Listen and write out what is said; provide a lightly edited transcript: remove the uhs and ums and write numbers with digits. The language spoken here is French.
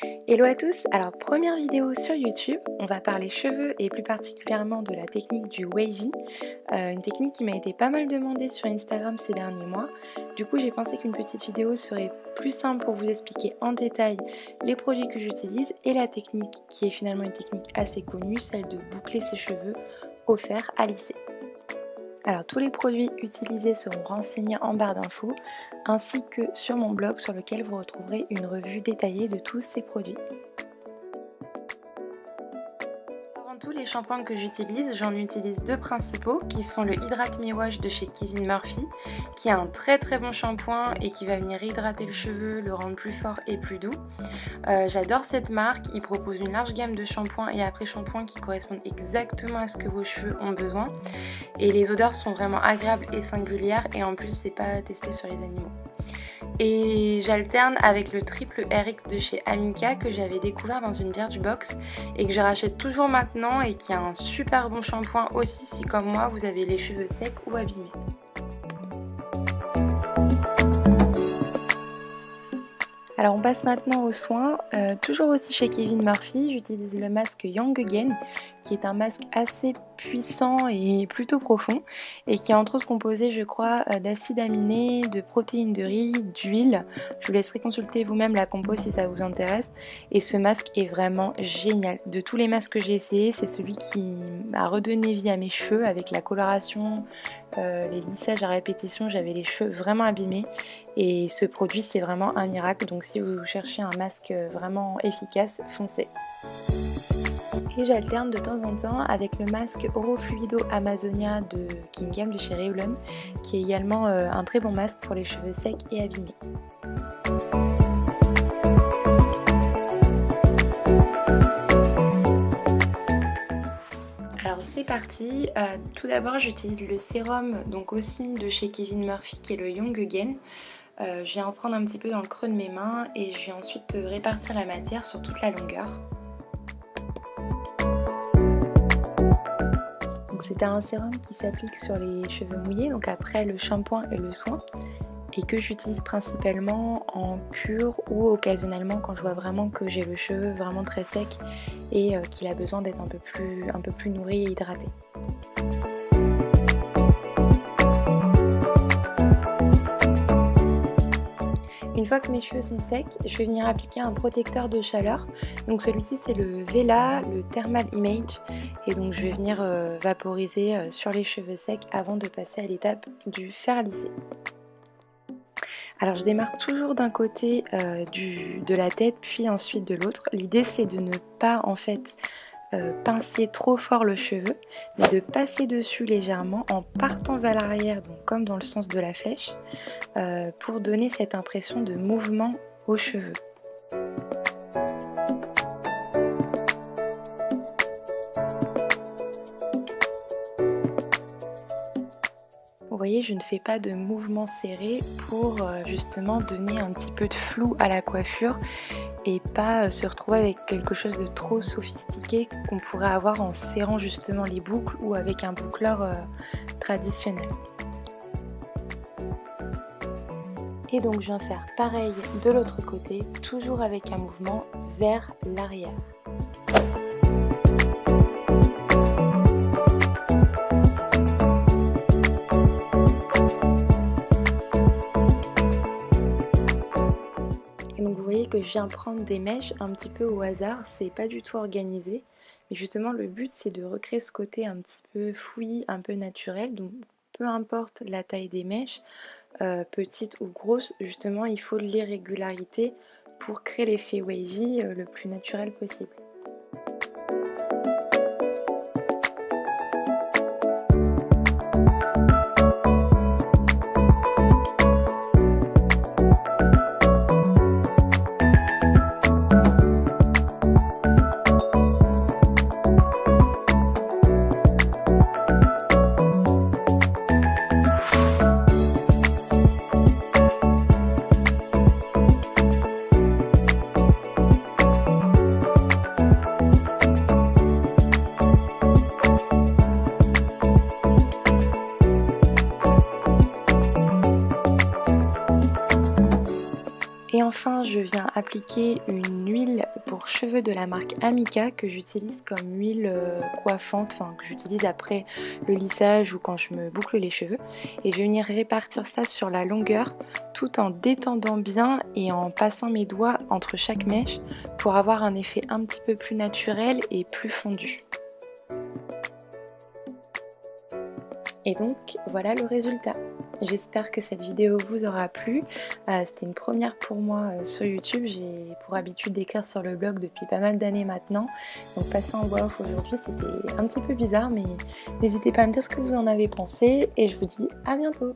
Hello à tous, alors première vidéo sur YouTube, on va parler cheveux et plus particulièrement de la technique du wavy, une technique qui m'a été pas mal demandée sur Instagram ces derniers mois. Du coup j'ai pensé qu'une petite vidéo serait plus simple pour vous expliquer en détail les produits que j'utilise et la technique qui est finalement une technique assez connue, celle de boucler ses cheveux au fer à lisser. Alors tous les produits utilisés seront renseignés en barre d'infos ainsi que sur mon blog sur lequel vous retrouverez une revue détaillée de tous ces produits. Avant tout, les shampoings que j'utilise, j'en utilise deux principaux qui sont le Hydrate Me Wash de chez Kevin Murphy qui est un très bon shampoing et qui va venir hydrater le cheveu, le rendre plus fort et plus doux. J'adore cette marque, il propose une large gamme de shampoings et après-shampoings qui correspondent exactement à ce que vos cheveux ont besoin. Et les odeurs sont vraiment agréables et singulières et en plus c'est pas testé sur les animaux. Et j'alterne avec le triple RX de chez Amika que j'avais découvert dans une Birchbox et que je rachète toujours maintenant et qui a un super bon shampoing aussi si comme moi vous avez les cheveux secs ou abîmés. Alors on passe maintenant aux soins, toujours aussi chez Kevin Murphy, j'utilise le masque Young Again qui est un masque assez puissant et plutôt profond et qui est entre autres composé je crois d'acides aminés, de protéines de riz, d'huile. Je vous laisserai consulter vous-même la compo si ça vous intéresse et ce masque est vraiment génial. De tous les masques que j'ai essayé, c'est celui qui m'a redonné vie à mes cheveux avec la coloration, les lissages à répétition, j'avais les cheveux vraiment abîmés et ce produit c'est vraiment un miracle, donc si vous cherchez un masque vraiment efficace, foncez. Et j'alterne de temps en temps avec le masque Oro Fluido Amazonia de Kingham de chez Revlon qui est également un très bon masque pour les cheveux secs et abîmés. Alors c'est parti, tout d'abord j'utilise le sérum donc aussi de chez Kevin Murphy qui est le Young Again. Je viens en prendre un petit peu dans le creux de mes mains et je vais ensuite répartir la matière sur toute la longueur. C'est un sérum qui s'applique sur les cheveux mouillés, donc après le shampoing et le soin, et que j'utilise principalement en cure ou occasionnellement quand je vois vraiment que j'ai le cheveu vraiment très sec et qu'il a besoin d'être un peu plus nourri et hydraté. Une fois que mes cheveux sont secs, je vais venir appliquer un protecteur de chaleur. Donc celui-ci c'est le Vela, le Thermal Image. Et donc je vais venir vaporiser sur les cheveux secs avant de passer à l'étape du fer lissé. Alors je démarre toujours d'un côté de la tête puis ensuite de l'autre. L'idée c'est de ne pas en fait pincer trop fort le cheveu, mais de passer dessus légèrement en partant vers l'arrière, donc comme dans le sens de la flèche, pour donner cette impression de mouvement aux cheveux. Vous voyez, je ne fais pas de mouvement serré pour justement donner un petit peu de flou à la coiffure et pas se retrouver avec quelque chose de trop sophistiqué qu'on pourrait avoir en serrant justement les boucles ou avec un boucleur traditionnel. Et donc je viens faire pareil de l'autre côté, toujours avec un mouvement vers l'arrière. Donc vous voyez que je viens prendre des mèches un petit peu au hasard, c'est pas du tout organisé, mais justement le but c'est de recréer ce côté un petit peu fouillis, un peu naturel, donc peu importe la taille des mèches, petite ou grosse, justement il faut de l'irrégularité pour créer l'effet wavy le plus naturel possible. appliquer une huile pour cheveux de la marque Amica que j'utilise comme huile coiffante, enfin que j'utilise après le lissage ou quand je me boucle les cheveux. Et je vais venir répartir ça sur la longueur tout en détendant bien et en passant mes doigts entre chaque mèche pour avoir un effet un petit peu plus naturel et plus fondu. Et donc voilà le résultat. J'espère que cette vidéo vous aura plu. C'était une première pour moi sur YouTube. J'ai pour habitude d'écrire sur le blog depuis pas mal d'années maintenant. Donc passer en voix off aujourd'hui, c'était un petit peu bizarre, mais n'hésitez pas à me dire ce que vous en avez pensé et je vous dis à bientôt.